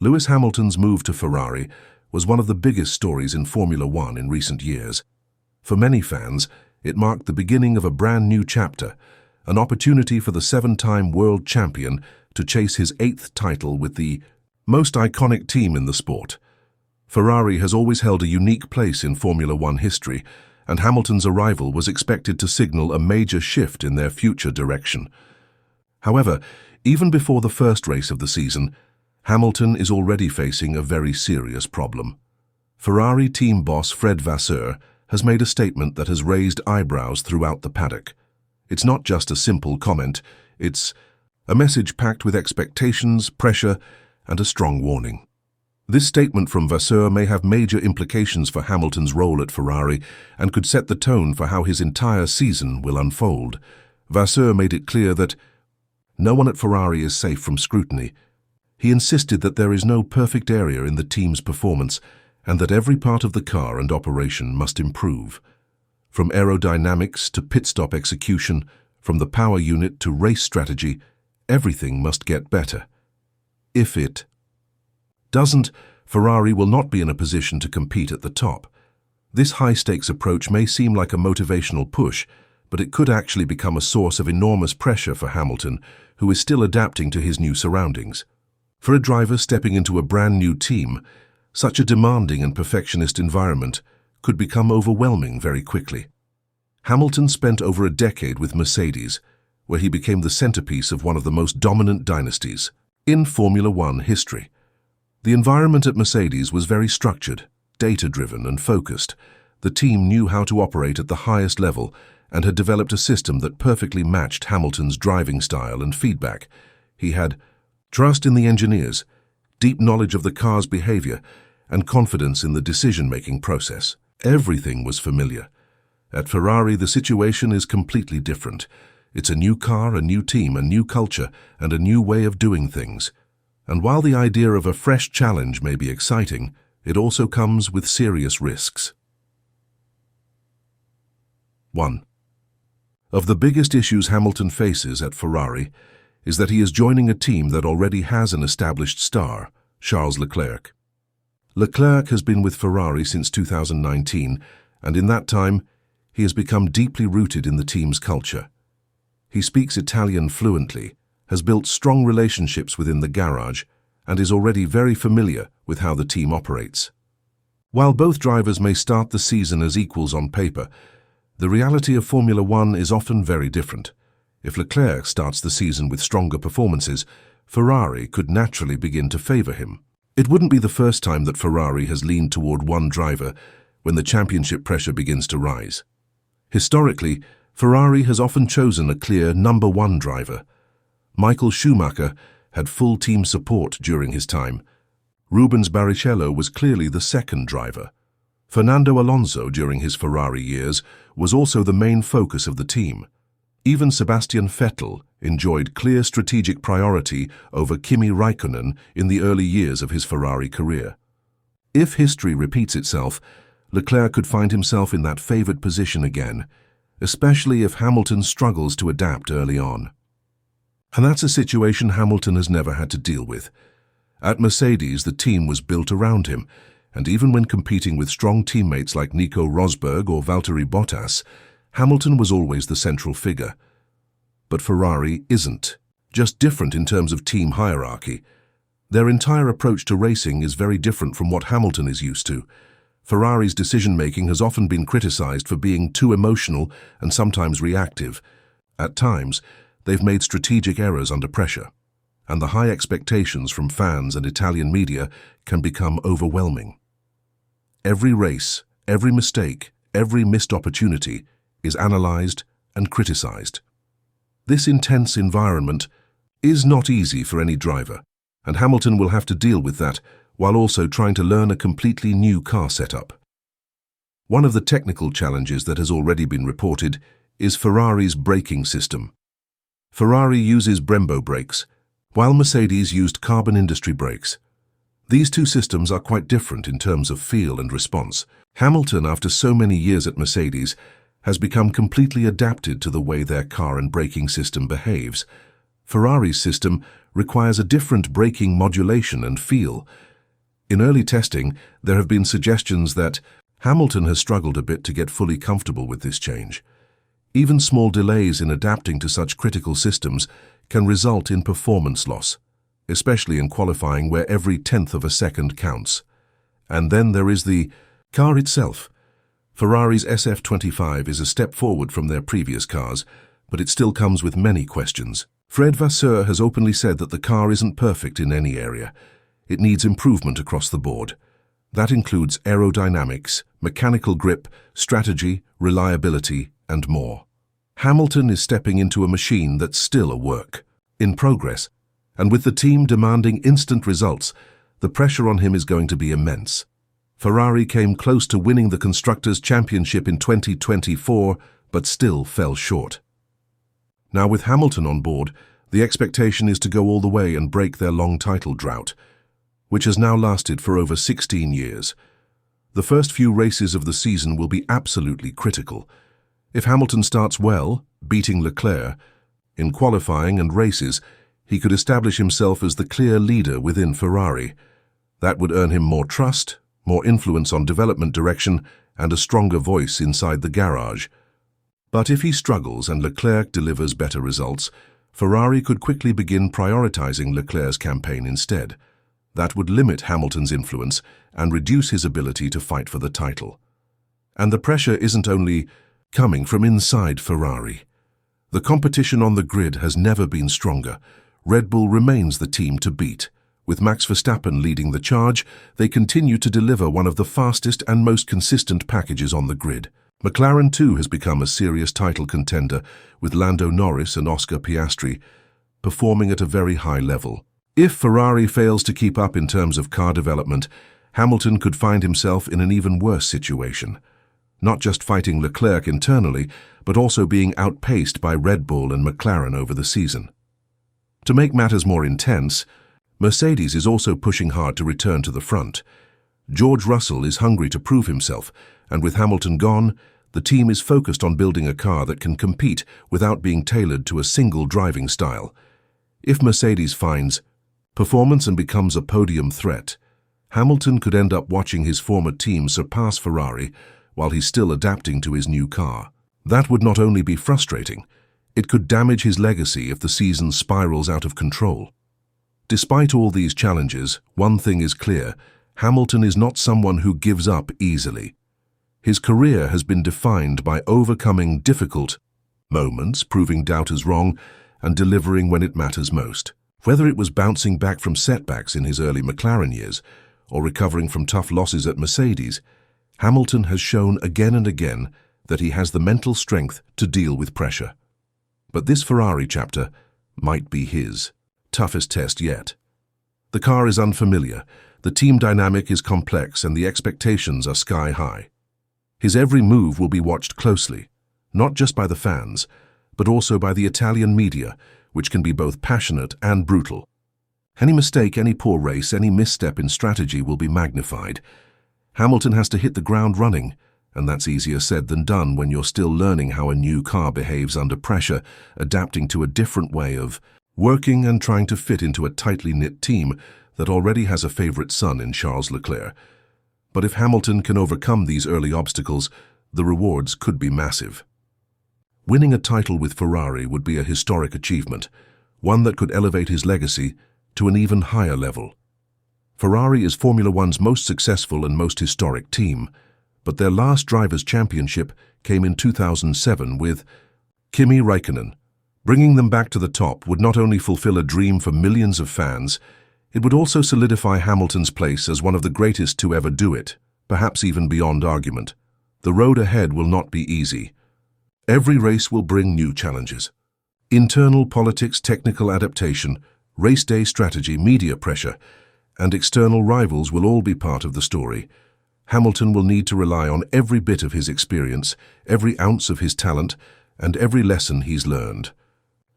Lewis Hamilton's move to Ferrari was one of the biggest stories in Formula One in recent years. For many fans, it marked the beginning of a brand new chapter, an opportunity for the seven-time world champion to chase his 8th title with the most iconic team in the sport. Ferrari has always held a unique place in Formula One history, and Hamilton's arrival was expected to signal a major shift in their future direction. However, even before the first race of the season, Hamilton is already facing a very serious problem. Ferrari team boss Fred Vasseur has made a statement that has raised eyebrows throughout the paddock. It's not just a simple comment, it's a message packed with expectations, pressure, and a strong warning. This statement from Vasseur may have major implications for Hamilton's role at Ferrari and could set the tone for how his entire season will unfold. Vasseur made it clear that no one at Ferrari is safe from scrutiny. He insisted that there is no perfect area in the team's performance and that every part of the car and operation must improve. From aerodynamics to pit stop execution, from the power unit to race strategy, everything must get better. If it doesn't, Ferrari will not be in a position to compete at the top. This high-stakes approach may seem like a motivational push, but it could actually become a source of enormous pressure for Hamilton, who is still adapting to his new surroundings. For a driver stepping into a brand new team, such a demanding and perfectionist environment could become overwhelming very quickly. Hamilton spent over a decade with Mercedes, where he became the centerpiece of one of the most dominant dynasties in Formula One history. The environment at Mercedes was very structured, data-driven and focused. The team knew how to operate at the highest level and had developed a system that perfectly matched Hamilton's driving style and feedback. He had trust in the engineers, deep knowledge of the car's behavior, and confidence in the decision-making process. Everything was familiar. At Ferrari, the situation is completely different. It's a new car, a new team, a new culture, and a new way of doing things. And while the idea of a fresh challenge may be exciting, it also comes with serious risks. 1. Of the biggest issues Hamilton faces at Ferrari is that he is joining a team that already has an established star, Charles Leclerc. Leclerc has been with Ferrari since 2019, and in that time, he has become deeply rooted in the team's culture. He speaks Italian fluently, has built strong relationships within the garage, and is already very familiar with how the team operates. While both drivers may start the season as equals on paper, the reality of Formula One is often very different. If Leclerc starts the season with stronger performances, Ferrari could naturally begin to favor him. It wouldn't be the first time that Ferrari has leaned toward one driver when the championship pressure begins to rise. Historically, Ferrari has often chosen a clear number one driver. Michael Schumacher had full team support during his time. Rubens Barrichello was clearly the second driver. Fernando Alonso during his Ferrari years was also the main focus of the team. Even Sebastian Vettel enjoyed clear strategic priority over Kimi Raikkonen in the early years of his Ferrari career. If history repeats itself, Leclerc could find himself in that favored position again, especially if Hamilton struggles to adapt early on. And that's a situation Hamilton has never had to deal with. At Mercedes, the team was built around him, and even when competing with strong teammates like Nico Rosberg or Valtteri Bottas, Hamilton was always the central figure. But Ferrari isn't, just different in terms of team hierarchy. Their entire approach to racing is very different from what Hamilton is used to. Ferrari's decision-making has often been criticized for being too emotional and sometimes reactive. At times, they've made strategic errors under pressure, and the high expectations from fans and Italian media can become overwhelming. Every race, every mistake, every missed opportunity is analyzed and criticized. This intense environment is not easy for any driver, and Hamilton will have to deal with that while also trying to learn a completely new car setup. One of the technical challenges that has already been reported is Ferrari's braking system. Ferrari uses Brembo brakes, while Mercedes used carbon industry brakes. These two systems are quite different in terms of feel and response. Hamilton, after so many years at Mercedes, has become completely adapted to the way their car and braking system behaves. Ferrari's system requires a different braking modulation and feel. In early testing, there have been suggestions that Hamilton has struggled a bit to get fully comfortable with this change. Even small delays in adapting to such critical systems can result in performance loss, especially in qualifying where every tenth of a second counts. And then there is the car itself. Ferrari's SF25 is a step forward from their previous cars, but it still comes with many questions. Fred Vasseur has openly said that the car isn't perfect in any area. It needs improvement across the board. That includes aerodynamics, mechanical grip, strategy, reliability, and more. Hamilton is stepping into a machine that's still a work in progress, and with the team demanding instant results, the pressure on him is going to be immense. Ferrari came close to winning the Constructors' Championship in 2024, but still fell short. Now with Hamilton on board, the expectation is to go all the way and break their long title drought, which has now lasted for over 16 years. The first few races of the season will be absolutely critical. If Hamilton starts well, beating Leclerc, in qualifying and races, he could establish himself as the clear leader within Ferrari. That would earn him more trust, more influence on development direction, and a stronger voice inside the garage. But if he struggles and Leclerc delivers better results, Ferrari could quickly begin prioritizing Leclerc's campaign instead. That would limit Hamilton's influence and reduce his ability to fight for the title. And the pressure isn't only coming from inside Ferrari. The competition on the grid has never been stronger. Red Bull remains the team to beat. With Max Verstappen leading the charge, they continue to deliver one of the fastest and most consistent packages on the grid. McLaren too has become a serious title contender, with Lando Norris and Oscar Piastri performing at a very high level. If Ferrari fails to keep up in terms of car development, Hamilton could find himself in an even worse situation. Not just fighting Leclerc internally, but also being outpaced by Red Bull and McLaren over the season. To make matters more intense, Mercedes is also pushing hard to return to the front. George Russell is hungry to prove himself, and with Hamilton gone, the team is focused on building a car that can compete without being tailored to a single driving style. If Mercedes finds performance and becomes a podium threat, Hamilton could end up watching his former team surpass Ferrari while he's still adapting to his new car. That would not only be frustrating, it could damage his legacy if the season spirals out of control. Despite all these challenges, one thing is clear: Hamilton is not someone who gives up easily. His career has been defined by overcoming difficult moments, proving doubters wrong, and delivering when it matters most. Whether it was bouncing back from setbacks in his early McLaren years or recovering from tough losses at Mercedes, Hamilton has shown again and again that he has the mental strength to deal with pressure. But this Ferrari chapter might be his toughest test yet. The car is unfamiliar, the team dynamic is complex, and the expectations are sky high. His every move will be watched closely, not just by the fans, but also by the Italian media, which can be both passionate and brutal. Any mistake, any poor race, any misstep in strategy will be magnified. Hamilton has to hit the ground running, and that's easier said than done when you're still learning how a new car behaves under pressure, adapting to a different way of working and trying to fit into a tightly knit team that already has a favorite son in Charles Leclerc. But if Hamilton can overcome these early obstacles, the rewards could be massive. Winning a title with Ferrari would be a historic achievement, one that could elevate his legacy to an even higher level. Ferrari is Formula One's most successful and most historic team, but their last Drivers' Championship came in 2007 with Kimi Räikkönen. Bringing them back to the top would not only fulfill a dream for millions of fans, it would also solidify Hamilton's place as one of the greatest to ever do it, perhaps even beyond argument. The road ahead will not be easy. Every race will bring new challenges. Internal politics, technical adaptation, race day strategy, media pressure, and external rivals will all be part of the story. Hamilton will need to rely on every bit of his experience, every ounce of his talent, and every lesson he's learned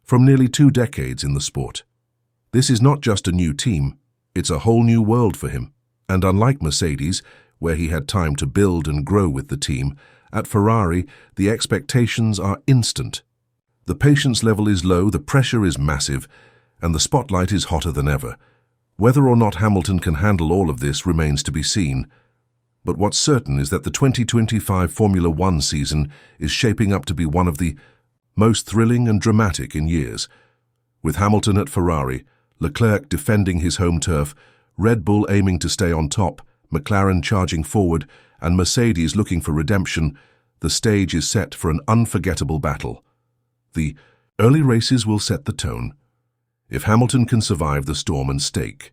from nearly 2 decades in the sport. This is not just a new team, it's a whole new world for him. And unlike Mercedes, where he had time to build and grow with the team, at Ferrari, the expectations are instant. The patience level is low, the pressure is massive, and the spotlight is hotter than ever. Whether or not Hamilton can handle all of this remains to be seen. But what's certain is that the 2025 Formula One season is shaping up to be one of the most thrilling and dramatic in years. With Hamilton at Ferrari, Leclerc defending his home turf, Red Bull aiming to stay on top, McLaren charging forward, and Mercedes looking for redemption, the stage is set for an unforgettable battle. The early races will set the tone. If Hamilton can survive the storm and stake,